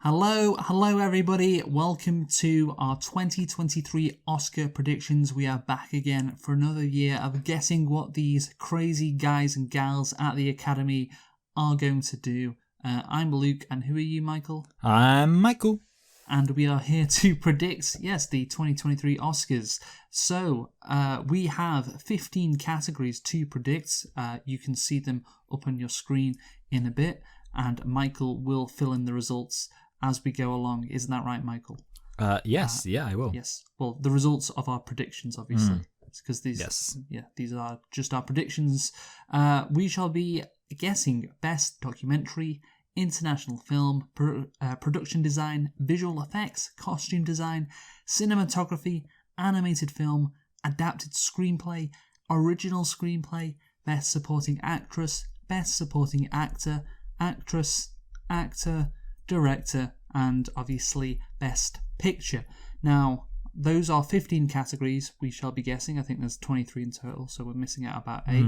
Hello everybody. Welcome to our 2023 Oscar predictions. We are back again for another year of guessing what these crazy guys and gals at the Academy are going to do. I'm Luke, and who are you, Michael? I'm Michael. And we are here to predict, the 2023 Oscars. So, we have 15 categories to predict. You can see them up on your screen in a bit, and Michael will fill in the results as we go along. Isn't that right, Michael? Yes, I will. Yes. Well, the results of our predictions, obviously. Because these are just our predictions. We shall be guessing Best Documentary, International Film, Production Design, Visual Effects, Costume Design, Cinematography, Animated Film, Adapted Screenplay, Original Screenplay, Best Supporting Actress, Best Supporting Actor, Actress, Actor, Director, and obviously Best Picture. Now, those are 15 categories we shall be guessing. I think there's 23 in total, so we're missing out about 8.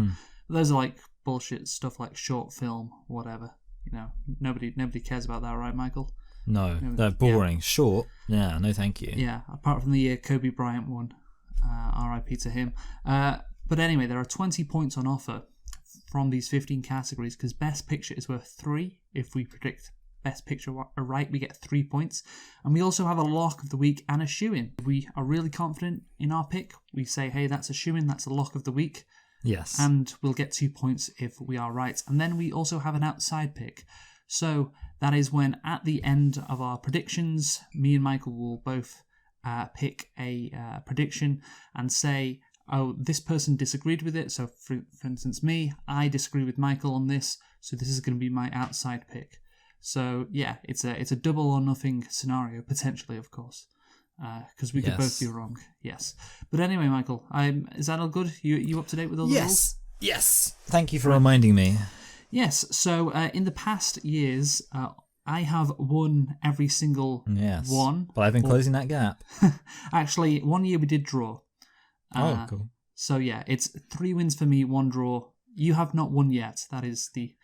Those are like bullshit stuff like short film, whatever. You know, nobody cares about that, right, Michael? No, they're boring. Yeah. Short. Yeah, no thank you. Yeah, apart from the year Kobe Bryant won. R.I.P. to him. But anyway, there are 20 points on offer from these 15 categories because Best Picture is worth 3. If we predict Best Picture right, we get 3 points. And we also have a lock of the week and a shoo-in. We are really confident in our pick. We say, hey, that's a shoo-in, that's a lock of the week. Yes. And we'll get 2 points if we are right. And then we also have an outside pick. So that is when at the end of our predictions, me and Michael will both pick a prediction and say, oh, this person disagreed with it. So for instance, me, I disagree with Michael on this. So this is going to be my outside pick. So yeah, it's a double or nothing scenario, potentially, of course. Because we could both be wrong, yes. But anyway, Michael, is that all good? You up to date with all the rules? Yes. Thank you for reminding me. Yes. So in the past years, I have won every single one. But I've been closing that gap. Actually, one year we did draw. Cool. So yeah, it's 3 wins for me, 1 draw. You have not won yet. That is the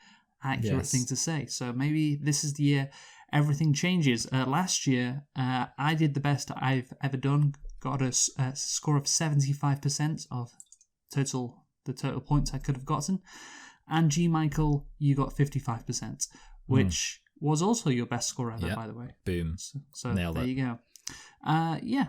accurate thing to say. So maybe this is the year everything changes. Last year, I did the best I've ever done. Got a score of 75% of the total points I could have gotten. And G. Michael, you got 55%, which was also your best score ever, by the way. Boom. So Nailed there it. you go.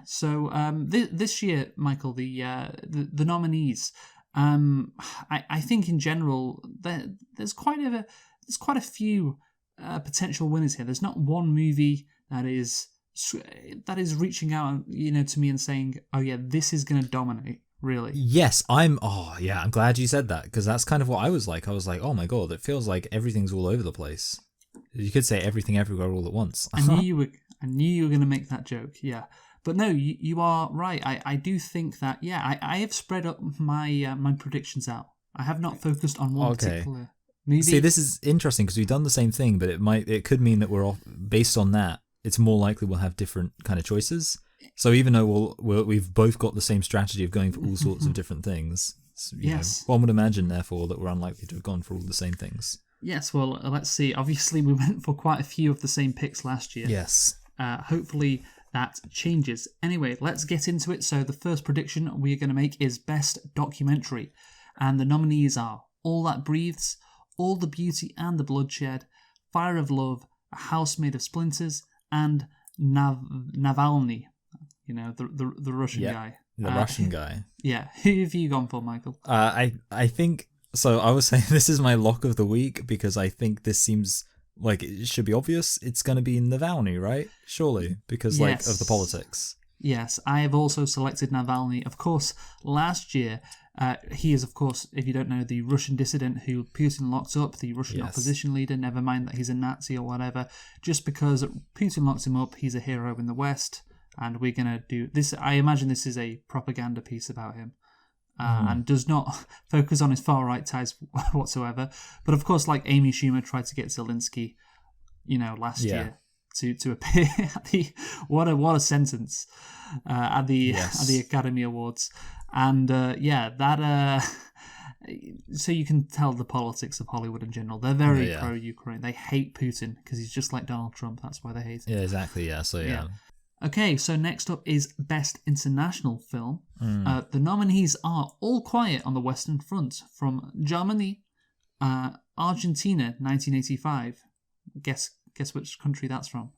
So this year, Michael, the nominees. I think in general there's quite a few potential winners here. There's not one movie that is reaching out, to me and saying, "Oh yeah, this is going to dominate." Really? Yes, I'm glad you said that because that's kind of what I was like. I was like, "Oh my god, it feels like everything's all over the place." You could say everything everywhere all at once. I knew you were going to make that joke. Yeah. But no, you are right. I do think that, I have spread up my predictions out. I have not focused on one particular movie. See, this is interesting because we've done the same thing, but it could mean that we're off based on that. It's more likely we'll have different kind of choices. So even though we've both got the same strategy of going for all sorts of different things, one would imagine, therefore, that we're unlikely to have gone for all the same things. Yes, well, let's see. Obviously, we went for quite a few of the same picks last year. Yes. Hopefully that changes. Anyway, let's get into it. So the first prediction we're going to make is Best Documentary. And the nominees are All That Breathes, All the Beauty and the Bloodshed, Fire of Love, A House Made of Splinters, and Navalny. The Russian guy. The Russian guy. Yeah. Who have you gone for, Michael? I think... So I was saying this is my lock of the week because I think this seems... like, it should be obvious. It's going to be Navalny, right? Surely, because of the politics. Yes, I have also selected Navalny. Of course, last year, he is, of course, if you don't know, the Russian dissident who Putin locked up, the Russian opposition leader, never mind that he's a Nazi or whatever. Just because Putin locked him up, he's a hero in the West, and we're going to do this. I imagine this is a propaganda piece about him. And does not focus on his far-right ties whatsoever. But of course, like Amy Schumer tried to get Zelensky, last year to appear at the what a sentence at the Academy Awards, and so you can tell the politics of Hollywood in general. They're very Yeah. pro-Ukraine. They hate Putin because he's just like Donald Trump. That's why they hate him. Yeah, exactly. Yeah. So yeah. Okay, so next up is Best International Film. The nominees are All Quiet on the Western Front from Germany, Argentina, 1985. Guess which country that's from.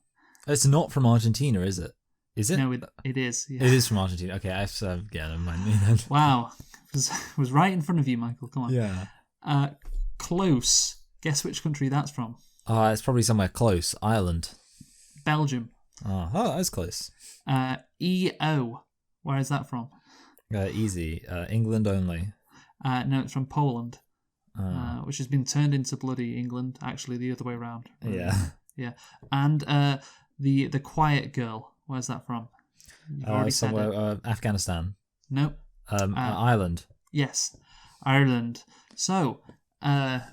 It's not from Argentina, is it? Is it? No, it is. Yeah. It is from Argentina. Okay, I've never mind me then. Wow, was right in front of you, Michael. Come on. Yeah. Close. Guess which country that's from. It's probably somewhere close. Ireland. Belgium. Oh, that's close. EO. Where is that from? Easy. England only. No, it's from Poland, which has been turned into bloody England. Actually, the other way around. Yeah. Yeah. And the Quiet Girl. Where's that from? You've already said it. Afghanistan. Nope. Ireland. Yes, Ireland. So,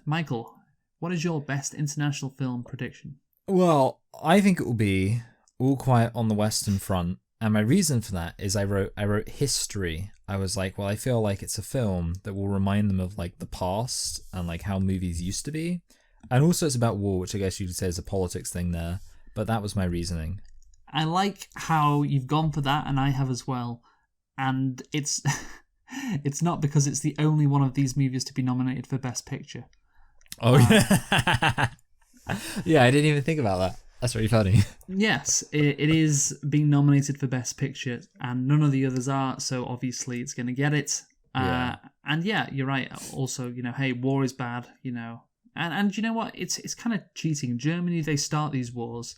Michael, what is your best international film prediction? Well, I think it will be All Quiet on the Western Front, and my reason for that is I wrote history. I was like, well, I feel like it's a film that will remind them of like the past and like how movies used to be, and also it's about war, which I guess you could say is a politics thing there. But that was my reasoning. I like how you've gone for that, and I have as well. And it's it's not because it's the only one of these movies to be nominated for Best Picture. Oh yeah, yeah. I didn't even think about that. That's really funny. Yes, it is being nominated for Best Picture, and none of the others are. So obviously, it's going to get it. Yeah. And yeah, you're right. Also, hey, war is bad. And you know what? It's kind of cheating. Germany, they start these wars,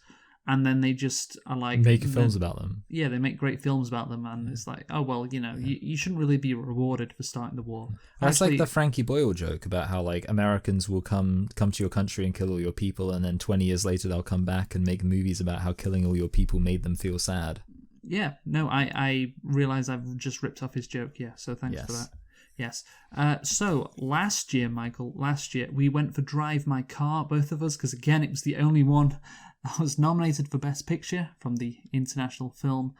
and then they just are like make films about them. Yeah, they make great films about them, and it's like, oh well, you shouldn't really be rewarded for starting the war. That's like the Frankie Boyle joke about how like Americans will come to your country and kill all your people, and then 20 years later they'll come back and make movies about how killing all your people made them feel sad. Yeah, no, I realize I've just ripped off his joke. Yeah, so thanks for that. Yes. So last year, Michael, we went for Drive My Car, both of us, because again, it was the only one that was nominated for Best Picture from the international film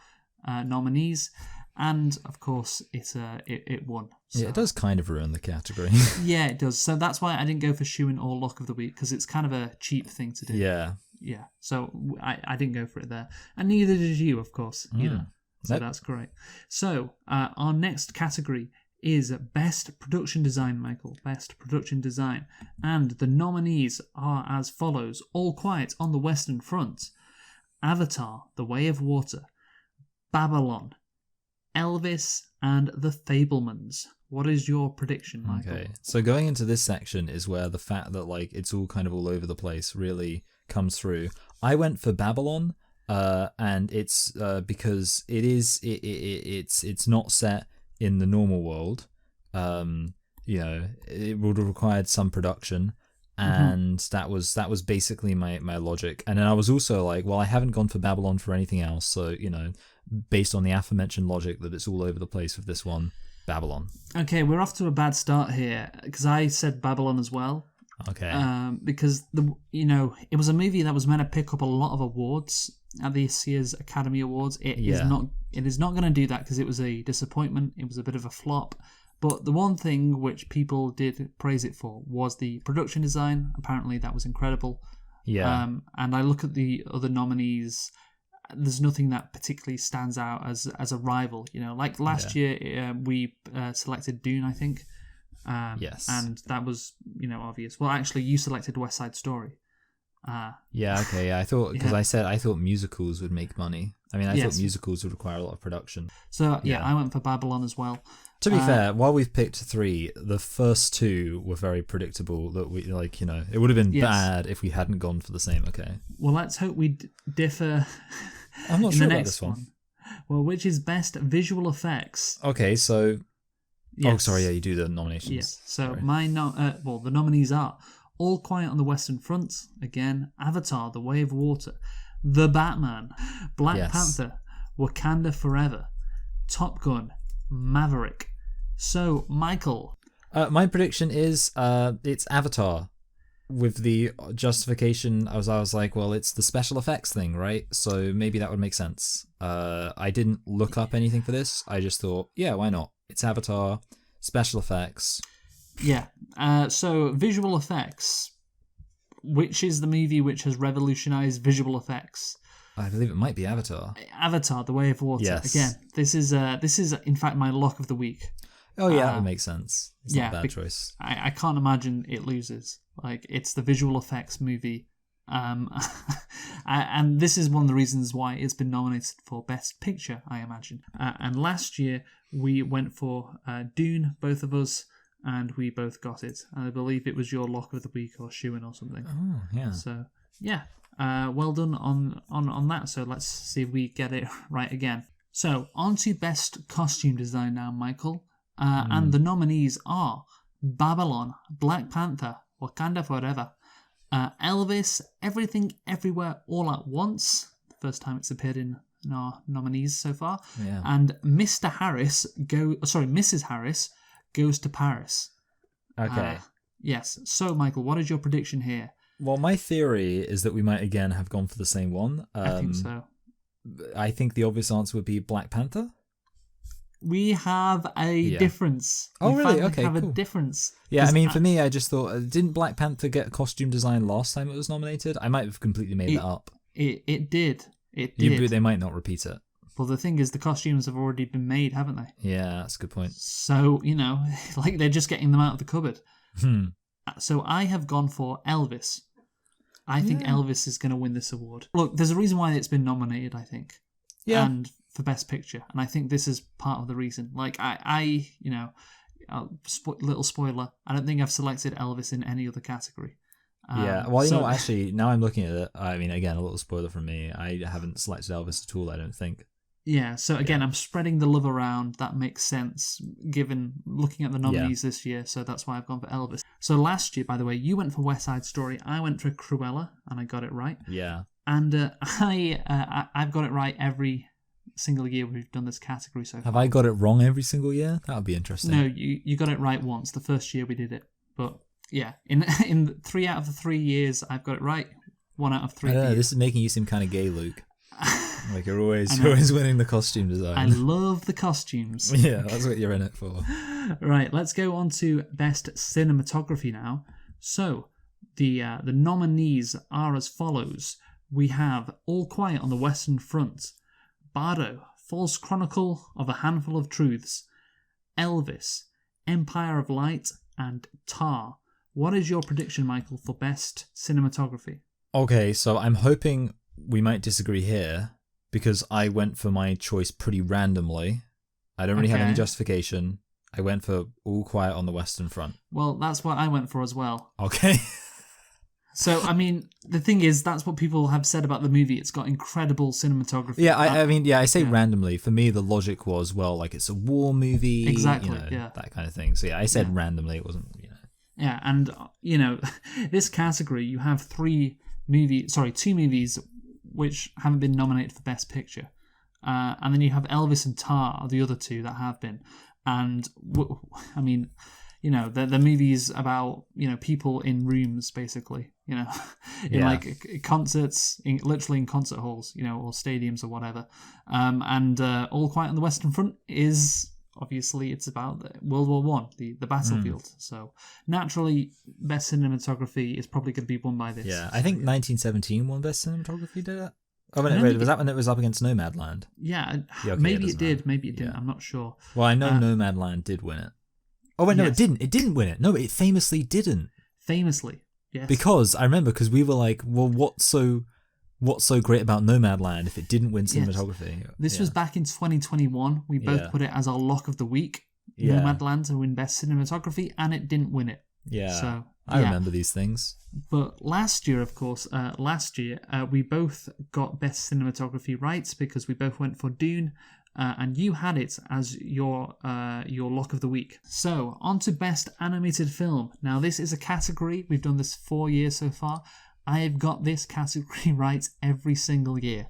nominees, and of course, it won. So. Yeah, it does kind of ruin the category. Yeah, it does. So that's why I didn't go for Shoe-In or Look of the Week, because it's kind of a cheap thing to do. Yeah. Yeah. So I didn't go for it there, and neither did you, of course. Either. So that's great. So our next category is Best Production Design, Michael. Best Production Design. And the nominees are as follows. All Quiet on the Western Front, Avatar, The Way of Water, Babylon, Elvis, and The Fabelmans. What is your prediction, Michael? Okay, so going into this section is where the fact that like it's all kind of all over the place really comes through. I went for Babylon, and it's because it's not set in the normal world. It would have required some production, and that was basically my logic. And then I was also like, well, I haven't gone for Babylon for anything else, so based on the aforementioned logic that it's all over the place with this one, Babylon. Okay, we're off to a bad start here because I said Babylon as well. Okay. Because it was a movie that was meant to pick up a lot of awards at this year's Academy Awards. It is not going to do that because it was a disappointment. It was a bit of a flop. But the one thing which people did praise it for was the production design. Apparently, that was incredible. Yeah. And I look at the other nominees. There's nothing that particularly stands out as a rival. Like last year, we selected Dune, I think. Yes. And that was, obvious. Well, actually, you selected West Side Story. Yeah, okay, yeah. I thought musicals would make money. I mean, I thought musicals would require a lot of production. So, I went for Babylon as well. To be fair, while we've picked three, the first two were very predictable. That we it would have been bad if we hadn't gone for the same. Okay. Well, let's hope we differ. I'm not in sure the about next this one. Well, which is best visual effects? Okay, so. Yes. Oh, sorry. Yeah, you do the nominations. Yes. So sorry. the nominees are All Quiet on the Western Front, again, Avatar: The Way of Water, The Batman, Black Panther, Wakanda Forever, Top Gun, Maverick. So, Michael. My prediction is it's Avatar. With the justification, I was like, well, it's the special effects thing, right? So maybe that would make sense. I didn't look up anything for this. I just thought, yeah, why not? It's Avatar, special effects. Yeah. So visual effects. Which is the movie which has revolutionized visual effects? I believe it might be Avatar. Avatar: The Way of Water. Yes. Again, this is in fact my lock of the week. Oh yeah, that would make sense. It's not a bad choice. I can't imagine it loses. Like, it's the visual effects movie. And this is one of the reasons why it's been nominated for Best Picture, I imagine. And last year we went for Dune, both of us, and we both got it. And I believe it was your lock of the week or Shuin or something. Oh yeah. So yeah, well done on that. So let's see if we get it right again. So on to Best Costume Design now, Michael. And the nominees are Babylon, Black Panther, Wakanda Forever, Elvis, Everything Everywhere All at Once, the first time it's appeared in our nominees so far, and Mrs. Harris Goes to Paris. Okay. Yes. So, Michael, what is your prediction here? Well, my theory is that we might again have gone for the same one. I think so. I think the obvious answer would be Black Panther. We have a difference. Oh, really? Okay, have cool. A difference. Yeah, I mean, for me, I just thought, didn't Black Panther get costume design last time it was nominated? I might have completely made that up. It did. It did. But they might not repeat it. Well, the thing is, the costumes have already been made, haven't they? Yeah, that's a good point. So, like they're just getting them out of the cupboard. So I have gone for Elvis. I think Elvis is going to win this award. Look, there's a reason why it's been nominated, I think. Yeah. And for Best Picture. And I think this is part of the reason. Like, little spoiler, I don't think I've selected Elvis in any other category. Yeah, well, actually, now I'm looking at it, I mean, again, a little spoiler from me. I haven't selected Elvis at all, I don't think. Yeah, so again, I'm spreading the love around. That makes sense, given looking at the nominees this year, so that's why I've gone for Elvis. So last year, by the way, you went for West Side Story, I went for Cruella, and I got it right. Yeah. And I've got it right every single year we've done this category so far. Have I got it wrong every single year? That would be interesting. No, you got it right once, the first year we did it. But yeah, in 3 out of the 3 years, I've got it right. 1 out of 3. I don't know, this is making you seem kind of gay, Luke. Like you're always winning the costume design. I love the costumes. Yeah, that's what you're in it for. Right, let's go on to Best Cinematography now. So, the nominees are as follows. We have All Quiet on the Western Front, Bardo, False Chronicle of a Handful of Truths, Elvis, Empire of Light, and Tar. What is your prediction, Michael, for Best Cinematography? Okay, so I'm hoping we might disagree here because I went for my choice pretty randomly. I don't really have any justification. I went for All Quiet on the Western Front. Well, that's what I went for as well. Okay. So, I mean, the thing is, that's what people have said about the movie. It's got incredible cinematography. Yeah, I say randomly. For me, the logic was, well, like, it's a war movie. Exactly, that kind of thing. So, yeah, I said randomly. It wasn't, Yeah, and, this category, you have two movies which haven't been nominated for Best Picture. And then you have Elvis and Tar, the other two that have been. And, I mean, the movies about, people in rooms, basically, like concerts, literally in concert halls, or stadiums or whatever. And All Quiet on the Western Front is, obviously, it's about World War One, the battlefield. So naturally, Best Cinematography is probably going to be won by this. Yeah, I think 1917 won Best Cinematography, did it? Oh, was that when it was up against Nomadland? Yeah, maybe it did, maybe it didn't. I'm not sure. Well, I know Nomadland did win it. Oh, wait, no, it didn't. It didn't win it. No, it famously didn't. Famously, yes. Because I remember, we were like, well, what's so great about Nomadland if it didn't win cinematography? Yes. This was back in 2021. We both put it as our lock of the week. Yeah. Nomadland to win Best Cinematography, and it didn't win it. Yeah. So I remember these things. But last year, of course, we both got Best Cinematography right because we both went for Dune. And you had it as your lock of the week. So, on to Best Animated Film. Now, this is a category. We've done this 4 years so far. I have got this category right every single year.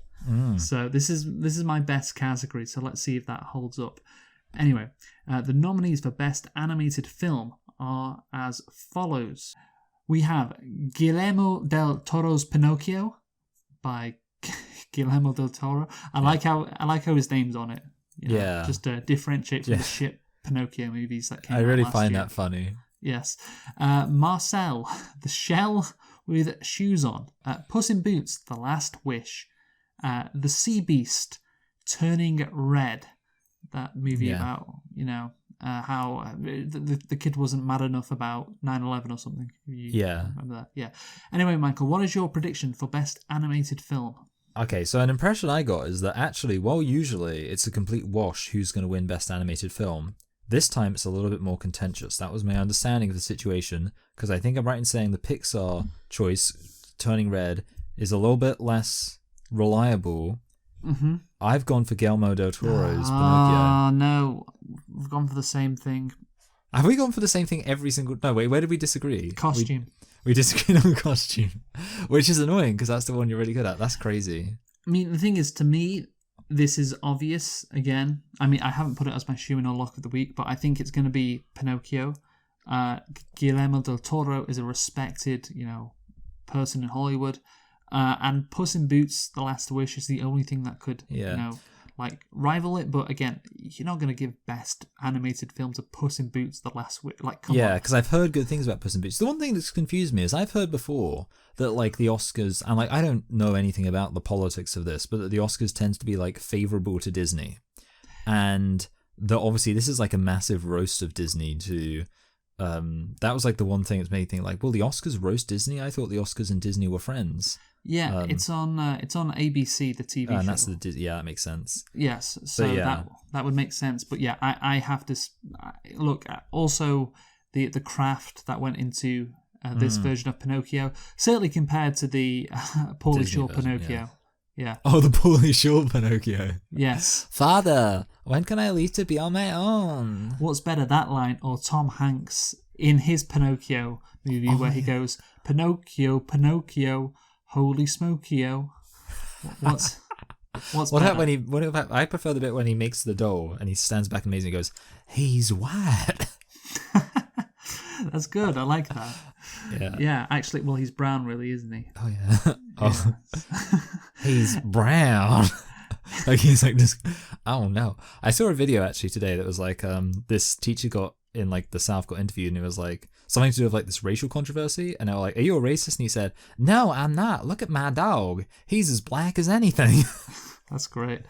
So, this is my best category. So, let's see if that holds up. Anyway, the nominees for Best Animated Film are as follows. We have Guillermo del Toro's Pinocchio by Guillermo del Toro. I like how his name's on it. Just to differentiate from the shit Pinocchio movies that came out last year. I really find that funny. Yes. Marcel, the shell with shoes on. Puss in Boots, The Last Wish. The Sea Beast, Turning Red. That movie about, how the kid wasn't mad enough about 9/11 or something. Remember that? Yeah. Anyway, Michael, what is your prediction for best animated film? Okay, so an impression I got is that actually, while usually it's a complete wash who's going to win best animated film, this time it's a little bit more contentious. That was my understanding of the situation, because I think I'm right in saying the Pixar choice, Turning Red, is a little bit less reliable. Mm-hmm. I've gone for Guillermo del Toro's Pinocchio. Oh, no. We've gone for the same thing. Have we gone for the same thing every single... No, wait, where did we disagree? Costume. We disagreed on costume, which is annoying because that's the one you're really good at. That's crazy. I mean, the thing is, to me, this is obvious again. I mean, I haven't put it as my shoe-in or lock of the week, but I think it's going to be Pinocchio. Guillermo del Toro is a respected, person in Hollywood. And Puss in Boots, The Last Wish is the only thing that could, rival it. But again, you're not going to give best animated film to Puss in Boots, The Last Wish. Come on. Because I've heard good things about Puss in Boots. The one thing that's confused me is I've heard before that the Oscars, and I don't know anything about the politics of this, but that the Oscars tends to be favourable to Disney. And that obviously this is a massive roast of Disney to... that was the one thing that's made me think well, the Oscars roast Disney? I thought the Oscars and Disney were friends. Yeah, it's on ABC, the TV show. And that's that makes sense. Yes, so that would make sense. But yeah, I have to look. Also, the craft that went into this version of Pinocchio, certainly compared to the Pauly Shore Pinocchio. Yeah. Oh, the Pauly Shore Pinocchio. Yes. Father, when can I leave to be on my own? What's better, that line or Tom Hanks in his Pinocchio movie where he goes, Pinocchio, Pinocchio, holy smokio. What's what about when I prefer the bit when he makes the doll and he stands back amazing and goes, he's white. That's good. I like that. Yeah. Yeah, actually, well, he's brown, really, isn't he? Oh, yeah. Oh, he's brown. He's this. Oh, no. I saw a video actually today that was this teacher got in the South got interviewed and it was something to do with this racial controversy. And they were are you a racist? And he said, no, I'm not. Look at my dog. He's as black as anything. That's great.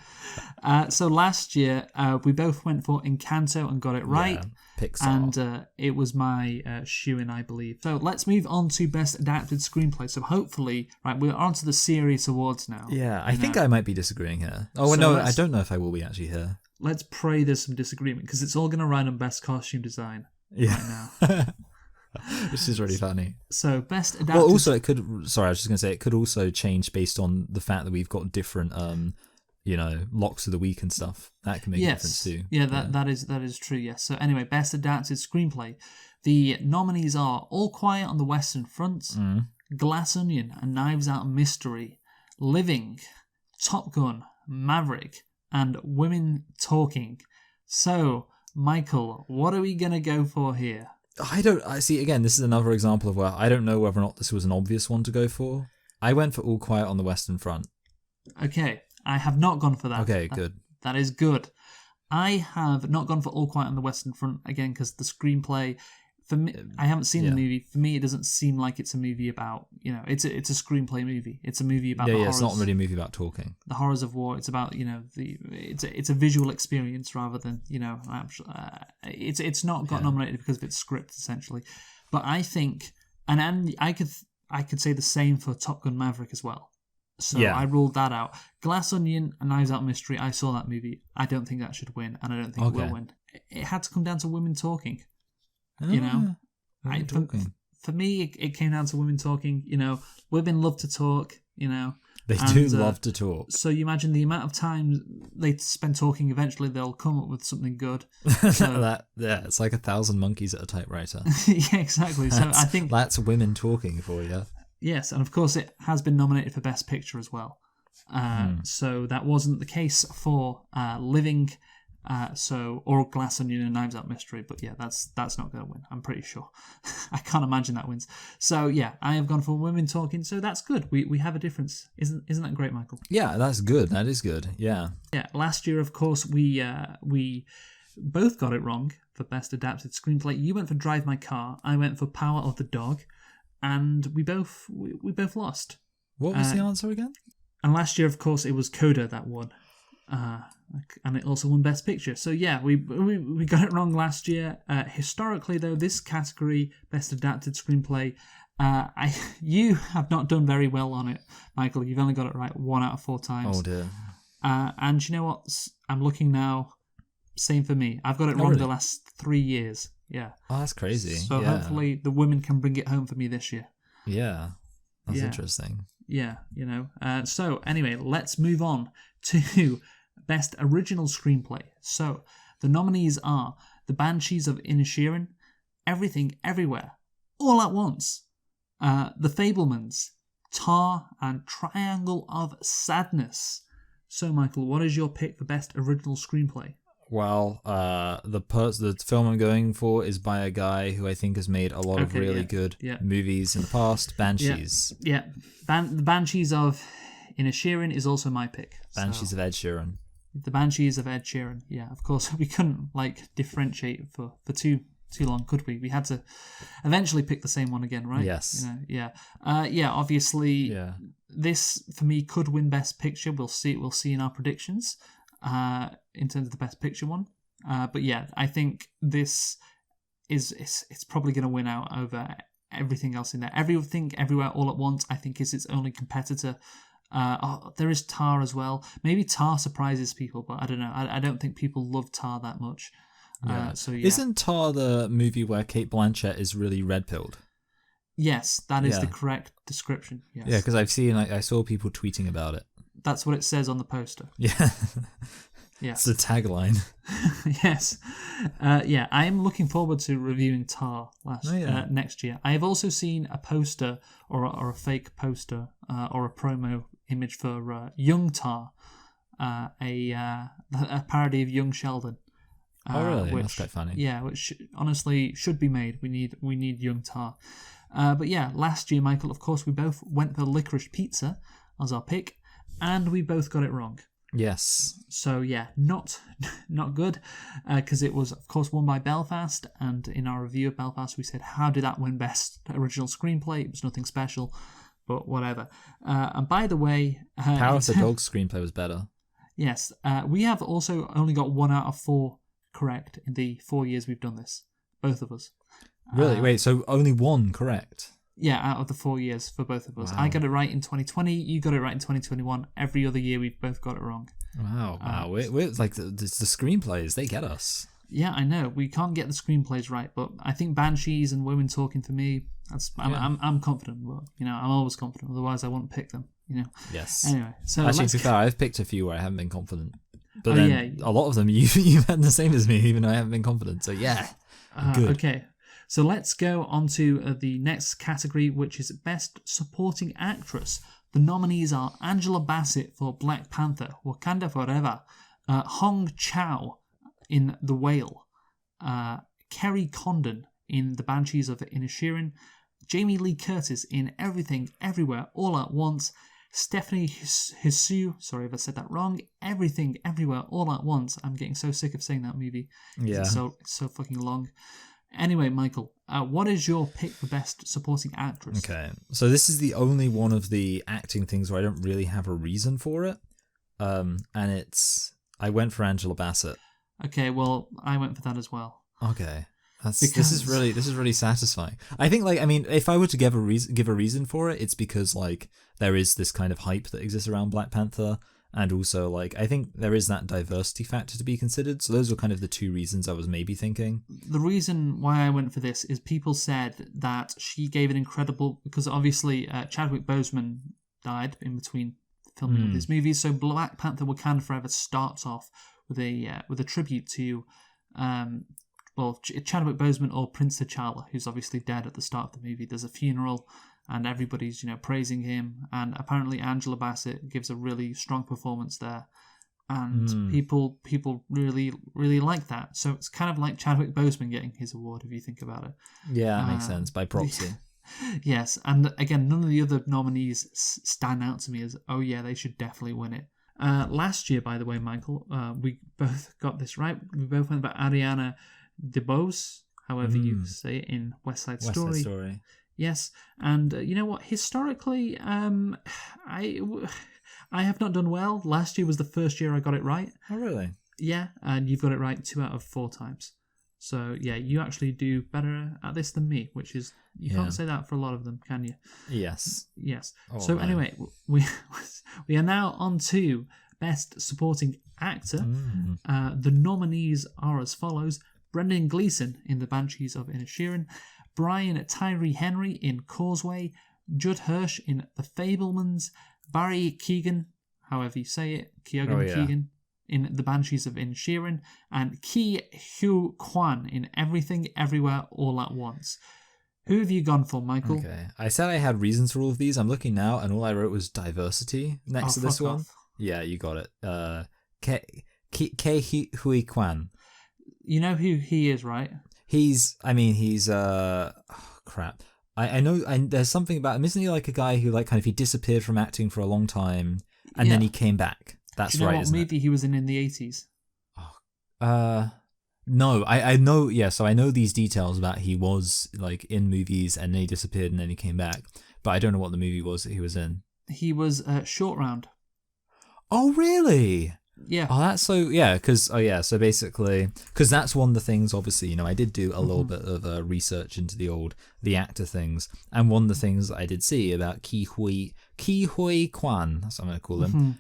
So last year, we both went for Encanto and got it right. Yeah, Pixar. And it was my shoe-in, I believe. So let's move on to Best Adapted Screenplay. So hopefully, we're on to the serious awards now. Yeah, I think I might be disagreeing here. Oh, so no, I don't know if I will be actually here. Let's pray there's some disagreement, because it's all going to ride on Best Costume Design right now. Which is really funny. So, Best Adapted... Well, also, it could... Sorry, I was just going to say, it could also change based on the fact that we've got different... locks of the week and stuff. That can make a difference too. Yeah, that is true, yes. So anyway, Best Adapted Screenplay. The nominees are All Quiet on the Western Front, Glass Onion, A Knives Out Mystery, Living, Top Gun, Maverick, and Women Talking. So, Michael, what are we going to go for here? I see, again, this is another example of where I don't know whether or not this was an obvious one to go for. I went for All Quiet on the Western Front. Okay. I have not gone for that. Okay, good. That is good. I have not gone for All Quiet on the Western Front, again, because the screenplay, for me, I haven't seen the movie. For me, it doesn't seem like it's a movie about, it's a screenplay movie. It's a movie about the horrors. It's not really a movie about talking. The horrors of war. It's about, it's a visual experience rather than, it's not got nominated because of its script, essentially. But I think, and I could say the same for Top Gun Maverick as well. So I ruled that out. Glass Onion and Knives Out Mystery, I saw that movie. I don't think that should win, and I don't think it will win. It had to come down to women talking. For me, it came down to women talking. Women love to talk. They do love to talk. So you imagine the amount of time they spend talking. Eventually, they'll come up with something good. So, it's like 1,000 monkeys at a typewriter. Yeah, exactly. So I think that's women talking for you. Yes, and of course it has been nominated for Best Picture as well. So that wasn't the case for Living, or Glass Onion and Knives Out Mystery. But yeah, that's not going to win. I'm pretty sure. I can't imagine that wins. So yeah, I have gone for Women Talking. So that's good. We have a difference. Isn't that great, Michael? Yeah, that's good. That is good. Yeah. Yeah. Last year, of course, we both got it wrong for Best Adapted Screenplay. You went for Drive My Car. I went for Power of the Dog. And we both lost. What was the answer again? And last year, of course, it was Coda that won. And it also won Best Picture. So yeah, we got it wrong last year. Historically, though, this category, Best Adapted Screenplay, you have not done very well on it, Michael. You've only got it right 1 out of 4 times. Oh dear. And you know what? I'm looking now. Same for me. I've got it wrong the last 3 years. Yeah. Oh, that's crazy. So hopefully the women can bring it home for me this year. Yeah. That's interesting. Yeah, so anyway, let's move on to Best Original Screenplay. So the nominees are The Banshees of Inisherin, Everything Everywhere, All at Once, The Fabelmans, Tar, and Triangle of Sadness. So Michael, what is your pick for Best Original Screenplay? Well, the film I'm going for is by a guy who I think has made a lot of really good movies in the past. Banshees. Yeah. The Banshees of Inisherin is also my pick. Banshees of Ed Sheeran. The Banshees of Ed Sheeran. Yeah, of course we couldn't differentiate for too long, could we? We had to eventually pick the same one again, right? Yes. Obviously. Yeah. This for me could win Best Picture. We'll see in our predictions. In terms of the Best Picture one. But yeah, I think this it's probably going to win out over everything else in there. Everything, Everywhere, All at Once, I think is its only competitor. There is Tar as well. Maybe Tar surprises people, but I don't know. I don't think people love Tar that much. Yeah. Isn't Tar the movie where Cate Blanchett is really red-pilled? Yes, that is the correct description. Yes. Yeah, because I saw people tweeting about it. That's what it says on the poster. Yeah. Yeah. It's the tagline. Yes. I am looking forward to reviewing Tar next year. I have also seen a poster or a fake poster or a promo image for Young Tar, a parody of Young Sheldon. Oh, really? That's quite funny. Yeah, which honestly should be made. We need Young Tar. But yeah, last year, Michael, of course, we both went for Licorice Pizza as our pick. And we both got it wrong. Yes. So yeah, not good, because it was of course won by Belfast. And in our review of Belfast, we said, how did that win Best Original Screenplay? It was nothing special, but whatever. And by the way, Power of the Dog screenplay was better. Yes, we have also only got 1 out of 4 correct in the 4 years we've done this, both of us. Really? Wait, so only 1 correct? Yeah, out of the 4 years for both of us. Wow. I got it right in 2020. You got it right in 2021. Every other year, we've both got it wrong. Wow. We're like the screenplays. They get us. Yeah, I know. We can't get the screenplays right, but I think Banshees and Women Talking for me. I'm confident. But, I'm always confident. Otherwise, I wouldn't pick them. Yes. Anyway, so actually, to be fair, I've picked a few where I haven't been confident. But a lot of them you've had the same as me, even though I haven't been confident. So yeah, good. Okay. So let's go on to the next category, which is Best Supporting Actress. The nominees are Angela Bassett for Black Panther, Wakanda Forever, Hong Chow in The Whale, Kerry Condon in The Banshees of Inisherin, Jamie Lee Curtis in Everything Everywhere All at Once, Stephanie Hsu, sorry if I said that wrong, Everything Everywhere All at Once. I'm getting so sick of saying that movie. Yeah. It's so fucking long. Anyway, Michael, what is your pick for Best Supporting Actress? Okay, so this is the only one of the acting things where I don't really have a reason for it, and I went for Angela Bassett. Okay, well, I went for that as well. Okay, this is really satisfying. I think, if I were to give a reason for it, it's because there is this kind of hype that exists around Black Panther. And also, I think there is that diversity factor to be considered. So those were kind of the 2 reasons I was maybe thinking. The reason why I went for this is people said that she gave an incredible... Because obviously Chadwick Boseman died in between filming of these movies. So Black Panther Wakanda Forever starts off with a tribute to... Chadwick Boseman or Prince T'Challa, who's obviously dead at the start of the movie. There's a funeral... and everybody's praising him, and apparently Angela Bassett gives a really strong performance there, and people really really like that. So it's kind of like Chadwick Boseman getting his award if you think about it. Yeah, that makes sense, by proxy. Yes, and again, none of the other nominees stand out to me as they should definitely win it. Last year, by the way, Michael, we both got this right. We both went about Ariana DeBose, however you say it in West Side Story. West Side Story. Yes, and you know what? Historically, I have not done well. Last year was the first year I got it right. Oh, really? Yeah, and you've got it right 2 out of 4 times. So yeah, you actually do better at this than me, which is you can't say that for a lot of them, can you? Yes. Yes. Oh, so anyway, we are now on to Best Supporting Actor. The nominees are as follows: Brendan Gleeson in The Banshees of Inisherin, Brian Tyree Henry in Causeway, Judd Hirsch in The Fabelmans, Barry Keoghan, however you say it, Keoghan in The Banshees of Inisherin, and Ke Huy Quan in Everything Everywhere All at Once. Who have you gone for, Michael? Okay. I said I had reasons for all of these. I'm looking now, and all I wrote was diversity next to this one. Off. Yeah, you got it. Ke Huy Quan. You know who he is, right? He's crap. I know there's something about him. Isn't he like a guy who like kind of he disappeared from acting for a long time and then he came back? That's Do you know right. what movie he was in the 80s? No, I know. Yeah, so I know these details about he was like in movies and then he disappeared and then he came back, but I don't know what the movie was that he was in. He was Short Round. Oh, really? Yeah. Oh, that's so, yeah, because, so basically, because that's one of the things, obviously, you know, I did do a little bit of research into the actor things, and one of the things that I did see about Ke Huy Quan, that's what I'm going to call him,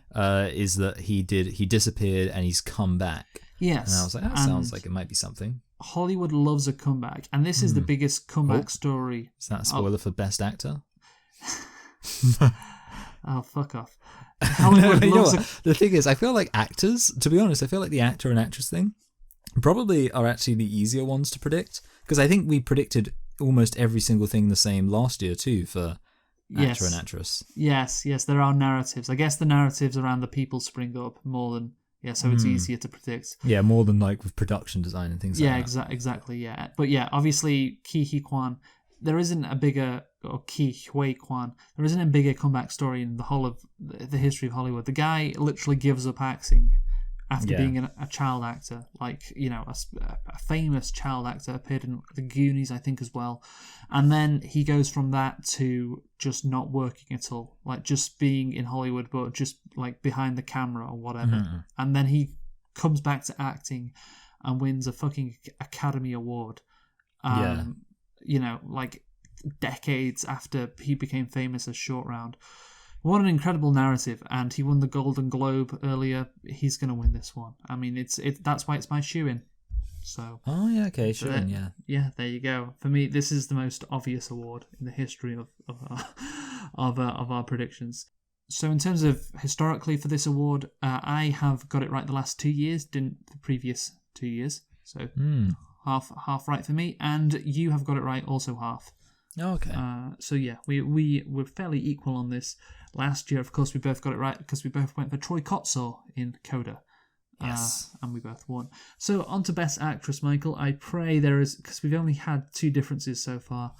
is that he disappeared and he's come back. Yes. And I was like, that sounds like it might be something. Hollywood loves a comeback, and this is the biggest comeback story. Is that a spoiler for Best Actor? Oh, fuck off. Hollywood loves the thing is, I feel like actors, to be honest, I feel like the actor and actress thing probably are actually the easier ones to predict, because I think we predicted almost every single thing the same last year too for actor and actress. Yes, there are narratives. I guess the narratives around the people spring up more than, so it's easier to predict. Yeah, more than like with production design and things like that. Yeah, exactly, yeah. But yeah, obviously, Ke Huy Quan, there isn't a bigger, or Ke Huy Quan, there isn't a bigger comeback story in the whole of the history of Hollywood. The guy literally gives up acting after being a child actor. Like, you know, a famous child actor, appeared in The Goonies, I think, as well. And then he goes from that to just not working at all. Like, just being in Hollywood, but just, like, behind the camera or whatever. And then he comes back to acting and wins a fucking Academy Award. You know, like decades after he became famous as Short Round. What an incredible narrative, and he won the Golden Globe earlier. He's going to win this one. I mean, that's why it's my shoe-in. So. Oh yeah, okay, shoe-in, yeah. Yeah, there you go. For me, this is the most obvious award in the history of our predictions. So in terms of historically for this award, I have got it right the last 2 years, didn't the previous 2 years. So. Half right for me, and you have got it right also half. Oh, okay. So yeah, we were fairly equal on this. Last year, of course, we both got it right because we both went for Troy Kotsur in Coda. Yes. And we both won. So on to Best Actress, Michael. I pray there is, because we've only had 2 differences so far.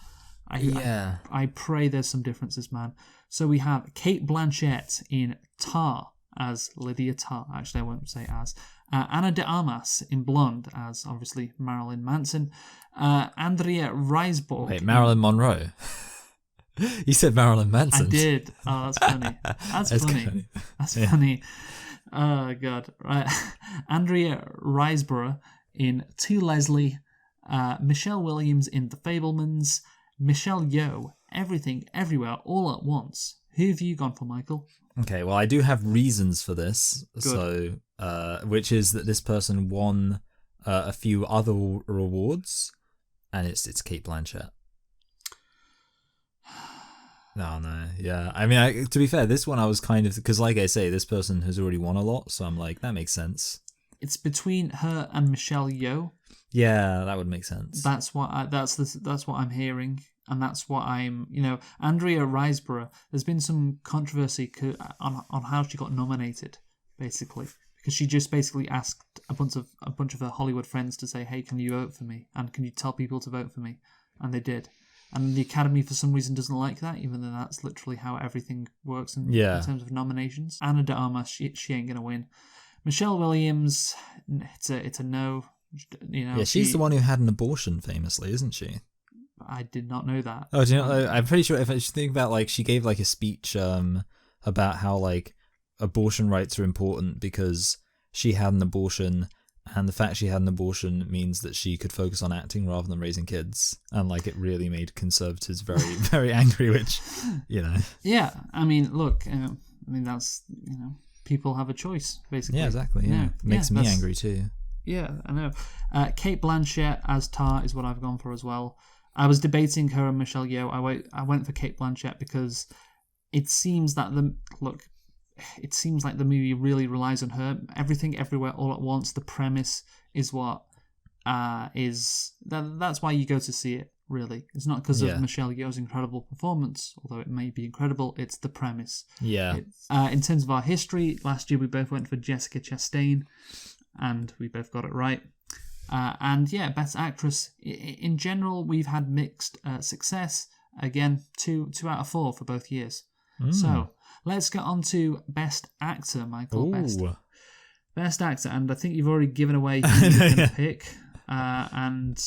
I pray there's some differences, man. So we have Cate Blanchett in Tar as Lydia Tar. Actually, I won't say as. Ana de Armas in Blonde as, obviously, Marilyn Manson. Andrea Riseborough. Wait, Marilyn Monroe? You said Marilyn Manson. I did. Oh, that's funny. That's funny. Oh, God. Right. Andrea Riseborough in To Leslie. Michelle Williams in The Fabelmans. Michelle Yeoh, Everything, Everywhere, All at Once. Who have you gone for, Michael? Okay, well, I do have reasons for this. Good. So, which is that this person won a few other awards, and it's Cate Blanchett. No, yeah. I mean, to be fair, this one I was kind of, because like I say, this person has already won a lot, so I'm like, that makes sense. It's between her and Michelle Yeoh. Yeah, that would make sense. That's what I'm hearing. And that's what I'm, Andrea Riseborough, there's been some controversy on how she got nominated, basically. Because she just basically asked a bunch of her Hollywood friends to say, hey, can you vote for me? And can you tell people to vote for me? And they did. And the Academy, for some reason, doesn't like that, even though that's literally how everything works in terms of nominations. Ana de Armas, she ain't going to win. Michelle Williams, it's a no. You know, she's the one who had an abortion famously, isn't she? I did not know that. Oh, do you know? I'm pretty sure if I think about, like, she gave like a speech about how like abortion rights are important because she had an abortion, and the fact she had an abortion means that she could focus on acting rather than raising kids, and like it really made conservatives very very angry. Which, you know. Yeah, I mean, look, that's, people have a choice basically. Yeah, exactly. Yeah, makes me angry too. Yeah, I know. Cate Blanchett as Tar is what I've gone for as well. I was debating her and Michelle Yeoh. I went for Cate Blanchett because it seems like the movie really relies on her. Everything, everywhere, all at once. The premise is what that's why you go to see it. Really, it's not because of Michelle Yeoh's incredible performance, although it may be incredible. It's the premise. Yeah. In terms of our history, last year we both went for Jessica Chastain, and we both got it right. Best Actress. In general, we've had mixed success. Again, 2 out of 4 for both years. So let's get on to Best Actor, Michael. Best Actor, and I think you've already given away who you're going to pick. And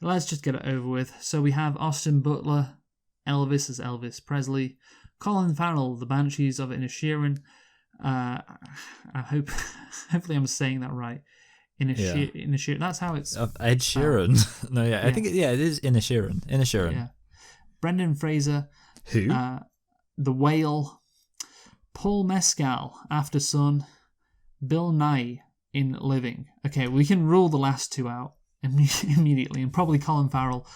let's just get it over with. So we have Austin Butler, Elvis as Elvis Presley, Colin Farrell, The Banshees of Inisherin. I hopefully I'm saying that right. Inisherin. That's how it's. Ed Sheeran. No, yeah, I think it is Inisherin. Yeah. Brendan Fraser. Who? The Whale. Paul Mescal, After Sun. Bill Nighy in Living. Okay, we can rule the last 2 out immediately, and probably Colin Farrell.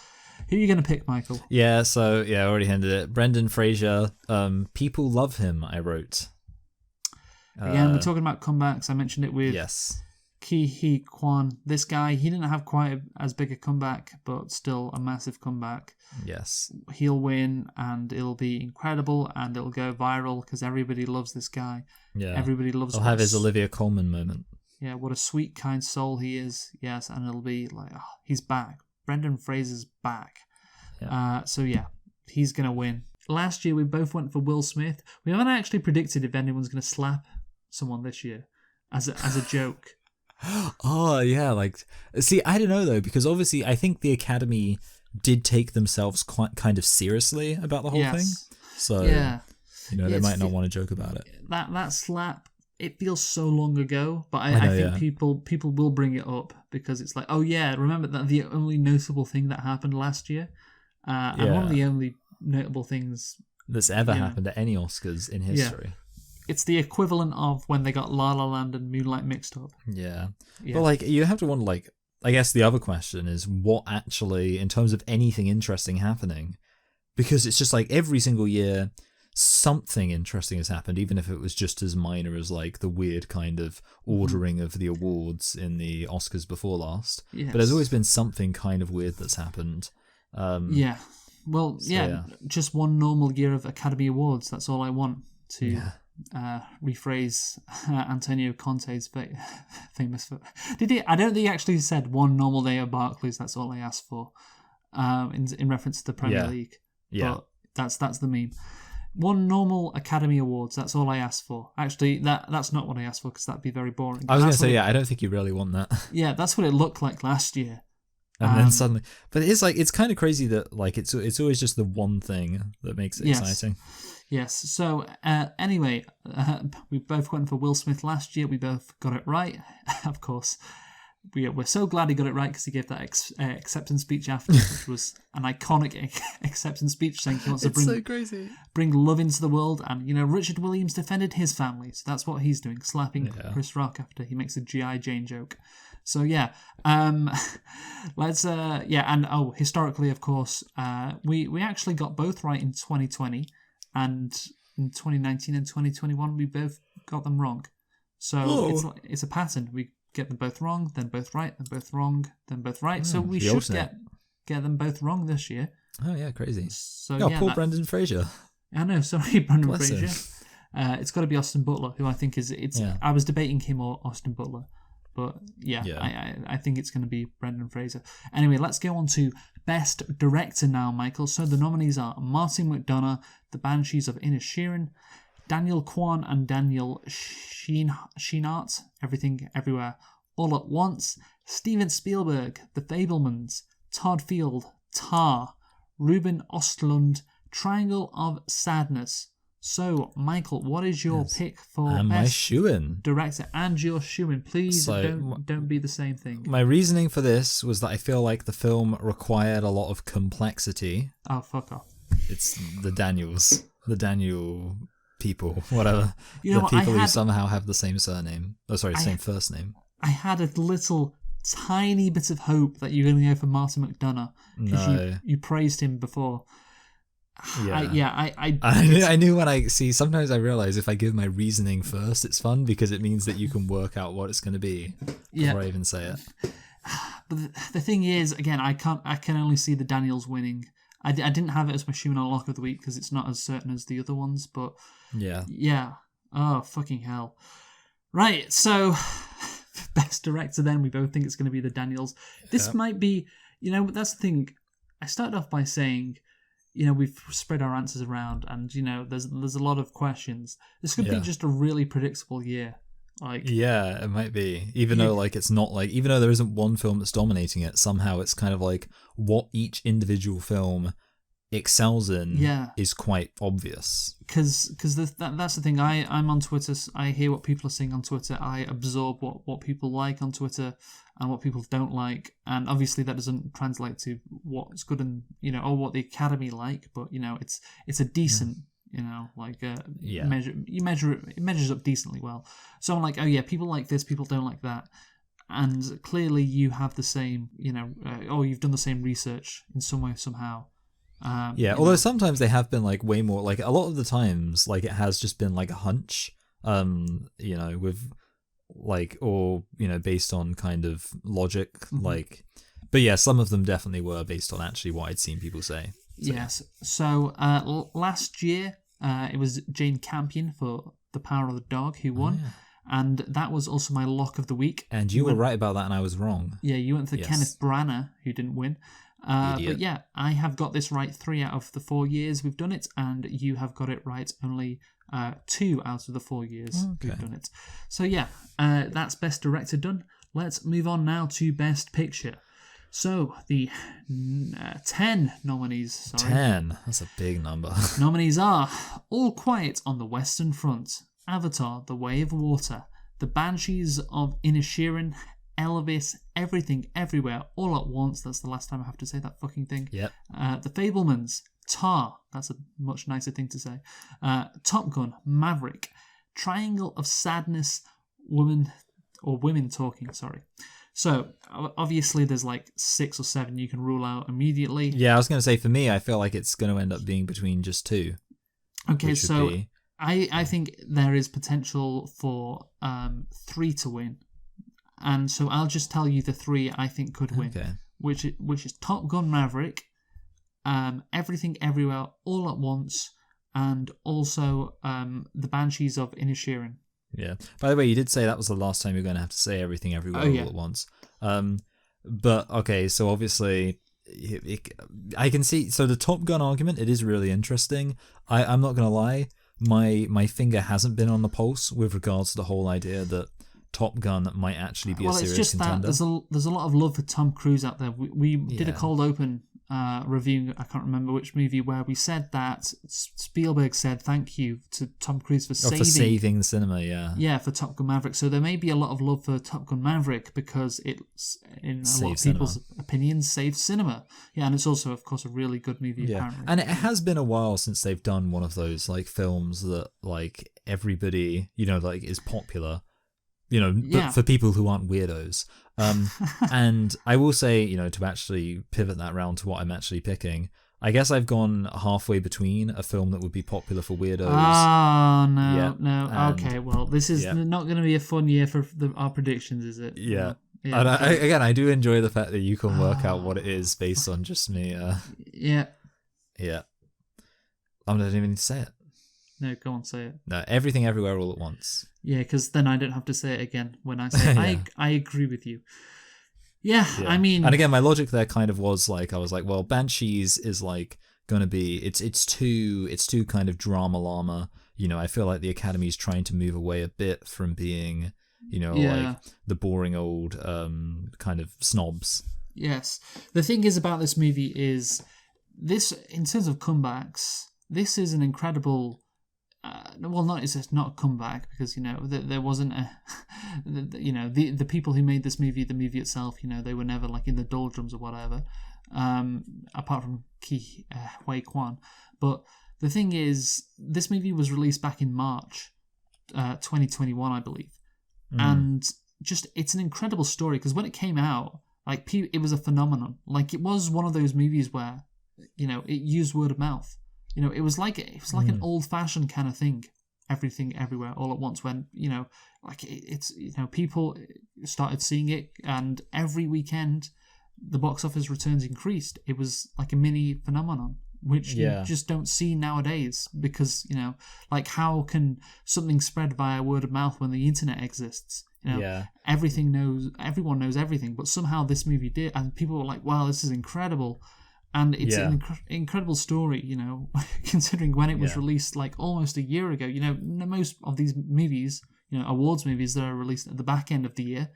Who are you going to pick, Michael? Yeah, so I already hinted it. Brendan Fraser. People love him. I wrote. Again, we're talking about comebacks. I mentioned it with Ke Huy Quan. This guy, he didn't have quite as big a comeback, but still a massive comeback. Yes. He'll win, and it'll be incredible, and it'll go viral because everybody loves this guy. Yeah. Everybody loves him. He'll have his Olivia Colman moment. Yeah, what a sweet, kind soul he is. Yes, and it'll be like, he's back. Brendan Fraser's back. Yeah. He's going to win. Last year, we both went for Will Smith. We haven't actually predicted if anyone's going to slap someone this year as a joke. Oh, yeah. See, I don't know, though, because obviously I think the Academy did take themselves quite kind of seriously about the whole thing. So, they might not want to joke about it. That slap, it feels so long ago, but I think people will bring it up because it's like, oh yeah, remember that the only notable thing that happened last year? And one of the only notable things that's ever happened at any Oscars in history. Yeah. It's the equivalent of when they got La La Land and Moonlight mixed up. Yeah. But you have to wonder, I guess the other question is what actually, in terms of anything interesting happening, because it's just every single year something interesting has happened, even if it was just as minor as the weird kind of ordering of the awards in the Oscars before last. Yes. But there's always been something kind of weird that's happened. Just one normal year of Academy Awards. That's all I want to rephrase Antonio Conte's famous. Did he? I don't think he actually said one normal day at Barclays. That's all I asked for, in reference to the Premier League. Yeah, but that's the meme. One normal Academy Awards. That's all I asked for. Actually, that's not what I asked for because that'd be very boring. I was going to say, I don't think you really want that. Yeah, that's what it looked like last year. And then suddenly, but it's kind of crazy that it's always just the one thing that makes it exciting. Yes. So anyway, we both went for Will Smith last year. We both got it right, of course. We're so glad he got it right because he gave that acceptance speech after, which was an iconic acceptance speech saying he wants to bring love into the world. And Richard Williams defended his family, so that's what he's doing, slapping Chris Rock after he makes a G.I. Jane joke. So let's historically, of course, we actually got both right in 2020, and in 2019 and 2021 we both got them wrong. So it's a pattern. We get them both wrong, then both right, then both wrong, then both right. So we should get them both wrong this year. Oh yeah, crazy. So poor Brendan Fraser. I know, sorry, Brendan Bless Fraser. It's got to be Austin Butler, who I think is. I was debating him or Austin Butler. But yeah. I think it's going to be Brendan Fraser. Anyway, let's go on to Best Director now, Michael. So the nominees are Martin McDonagh, The Banshees of Inisherin, Daniel Kwan and Daniel Scheinert, Everything Everywhere All at Once, Steven Spielberg, The Fabelmans, Todd Field, Tar, Ruben Östlund, Triangle of Sadness. So, Michael, what is your pick for my shoo-in director and your shoo-in? Please don't be the same thing. My reasoning for this was that I feel like the film required a lot of complexity. Oh, fuck off. It's the Daniel people, whatever. The people who somehow have the same surname. Oh, sorry, same first name. I had a little tiny bit of hope that you're going to go for Martin McDonagh because you praised him before. Yeah, I knew when I see. Sometimes I realize if I give my reasoning first, it's fun because it means that you can work out what it's going to be before I even say it. But the thing is, again, I can only see the Daniels winning. I didn't have it as my shoo-in on Lock of the Week because it's not as certain as the other ones. But yeah. Oh, fucking hell! Right, so Best Director. Then we both think it's going to be the Daniels. This might be, that's the thing. I started off by saying, we've spread our answers around, and there's a lot of questions. This could be just a really predictable year. It might be. Even though it's not even though there isn't one film that's dominating it, somehow it's kind of like what each individual film excels in is quite obvious. Because that's the thing. I'm on Twitter. I hear what people are saying on Twitter. I absorb what people like on Twitter and what people don't like, and obviously that doesn't translate to what's good and or what the Academy like. But it's a decent measure. It measures up decently well. So I'm like, oh yeah, people like this, people don't like that, and clearly you have the same. You've done the same research in some way somehow. Although sometimes they have been way more a lot of the times it has just been a hunch, with or based on kind of logic, but yeah, some of them definitely were based on actually what I'd seen people say. Yes. So last year it was Jane Campion for The Power of the Dog who won. And that was also my Lock of the Week. And you were right about that and I was wrong. Yeah, you went for Kenneth Branagh, who didn't win. But yeah, I have got this right 3 out of the 4 years we've done it, and you have got it right only 2 out of the 4 years we've done it. So yeah, that's Best Director done. Let's move on now to Best Picture. So the 10 nominees. Sorry. 10. That's a big number. Nominees are All Quiet on the Western Front, Avatar: The Way of Water, The Banshees of Inisherin, Elvis, Everything Everywhere All at Once. That's the last time I have to say that fucking thing. Yep. The Fabelmans, Tar. That's a much nicer thing to say. Top Gun, Maverick, Triangle of Sadness, Women Talking. Sorry. So obviously there's 6 or 7 you can rule out immediately. Yeah, I was going to say for me, I feel like it's going to end up being between just 2. Okay, so I think there is potential for 3 to win. And so I'll just tell you the 3 I think could win, which is Top Gun Maverick, Everything Everywhere All at Once, and also The Banshees of Inisherin. Yeah. By the way, you did say that was the last time you're going to have to say Everything Everywhere All at Once. But okay, so obviously I can see. So the Top Gun argument, it is really interesting. I'm not going to lie, my finger hasn't been on the pulse with regards to the whole idea that Top Gun might actually be a serious contender. There's a lot of love for Tom Cruise out there. We did a cold open reviewing, I can't remember which movie, where we said that Spielberg said thank you to Tom Cruise for saving the cinema, for Top Gun Maverick. So there may be a lot of love for Top Gun Maverick because it's, in a lot of people's opinions, saved cinema. Yeah, and it's also, of course, a really good movie, apparently. And it has been a while since they've done one of those films that everybody is popular. But for people who aren't weirdos. And I will say, to actually pivot that round to what I'm actually picking, I guess I've gone halfway between a film that would be popular for weirdos. Oh, no. Okay, well, this is not going to be a fun year for our predictions, is it? Yeah. And I do enjoy the fact that you can work out what it is based on just me. Yeah. Yeah. I don't even need to say it. No, go on, say it. No, Everything Everywhere All at Once. Yeah, because then I don't have to say it again when I say it. I agree with you. Yeah, I mean... And again, my logic there kind of was like, I was like, well, Banshees is like going to be... It's too kind of drama llama. You know, I feel like the Academy's trying to move away a bit from being, you know, like the boring old kind of snobs. Yes. The thing is about this movie is this, in terms of comebacks, this is an incredible... it's not a comeback because, you know, there wasn't a... you know, the people who made this movie, the movie itself, you know, they were never like in the doldrums or whatever, apart from Ke Huy Quan. But the thing is, this movie was released back in March 2021, I believe. And just, it's an incredible story because when it came out, like, it was a phenomenon. Like, it was one of those movies where, you know, it used word of mouth. You know, it was like an old-fashioned kind of thing. Everything Everywhere All at Once, when, you know, like, it's, you know, people started seeing it, and every weekend the box office returns increased. It was like a mini phenomenon, which you just don't see nowadays because, you know, like, how can something spread via word of mouth when the internet exists? You know, everyone knows everything, but somehow this movie did, and people were like, wow, this is incredible. And it's an incredible story, you know, considering when it was released, like, almost a year ago. You know, most of these movies, you know, awards movies that are released at the back end of the year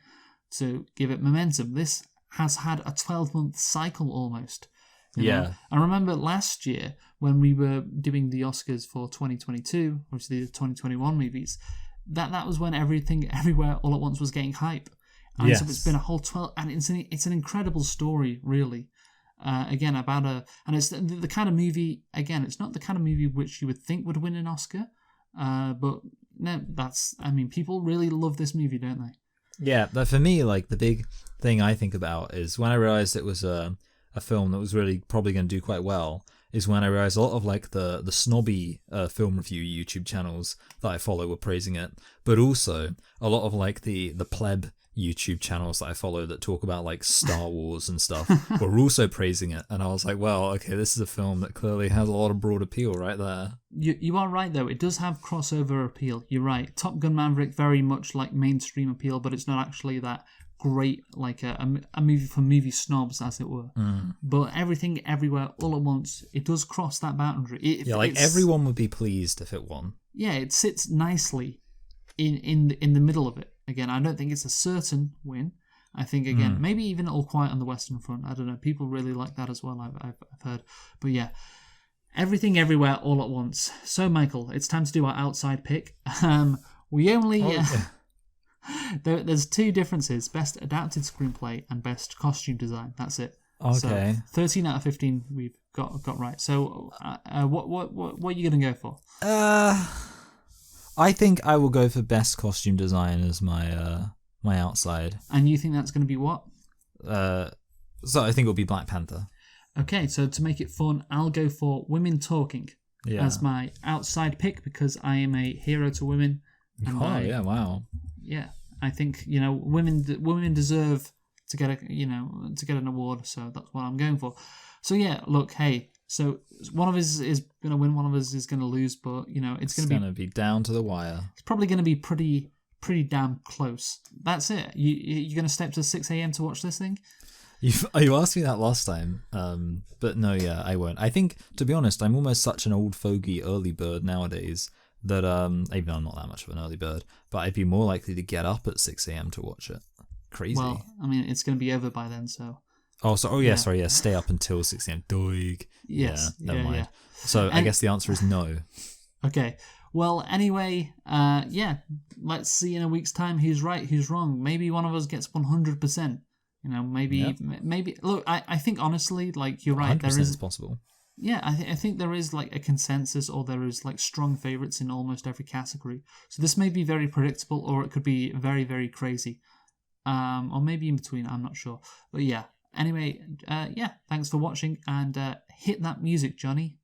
to give it momentum. This has had a 12-month cycle almost. You know? I remember last year when we were doing the Oscars for 2022, obviously the 2021 movies, that was when Everything Everywhere All at Once was getting hype. And so it's been a whole 12... And it's an incredible story, really. Again, and it's the kind of movie, again, it's not the kind of movie which you would think would win an Oscar, but no, people really love this movie, don't they? Yeah, but for me, like, the big thing I think about is when I realized it was a film that was really probably going to do quite well, is when I realized a lot of, like, the snobby film review YouTube channels that I follow were praising it, but also a lot of, like, the pleb YouTube channels that I follow that talk about, like, Star Wars and stuff were also praising it, and I was like, well, okay, this is a film that clearly has a lot of broad appeal right there. You are right, though. It does have crossover appeal. You're right. Top Gun Maverick, very much like mainstream appeal, but it's not actually that great, like a movie for movie snobs, as it were. But Everything Everywhere All at Once, it does cross that boundary. Everyone would be pleased if it won. Yeah, it sits nicely in the middle of it. Again, I don't think it's a certain win. I think, again, maybe even All Quiet on the Western Front. I don't know. People really like that as well, I've heard. But yeah, Everything Everywhere All at Once. So, Michael, it's time to do our outside pick. We only... there's two differences. Best Adapted Screenplay and Best Costume Design. That's it. Okay. So 13 out of 15 we've got right. So what are you going to go for? I think I will go for Best Costume Design as my my outside. And you think that's going to be what? So I think it'll be Black Panther. Okay, so to make it fun, I'll go for Women Talking as my outside pick because I am a hero to women. Wow. Yeah, I think, you know, women deserve to get an award, so that's what I'm going for. So yeah, look, hey, so one of us is going to win, one of us is going to lose, but, you know, it's going to be down to the wire. It's probably going to be pretty damn close. That's it. You're going to stay up to 6 a.m. to watch this thing? You asked me that last time, but no, I won't. I think, to be honest, I'm almost such an old fogey early bird nowadays that, even though I'm not that much of an early bird, but I'd be more likely to get up at 6 a.m. to watch it. Crazy. Well, I mean, it's going to be over by then, so... stay up until 6 a.m. Doig. Yes. Yeah, never mind. Yeah. So I guess the answer is no. Okay. Well, anyway, let's see in a week's time who's right, who's wrong. Maybe one of us gets 100%. You know, maybe. Look, I think honestly, like, you're right. 100% is possible. Yeah, I think there is, like, a consensus, or there is, like, strong favourites in almost every category. So this may be very predictable, or it could be very, very crazy. Or maybe in between, I'm not sure. But yeah, anyway, thanks for watching, and hit that music, Johnny.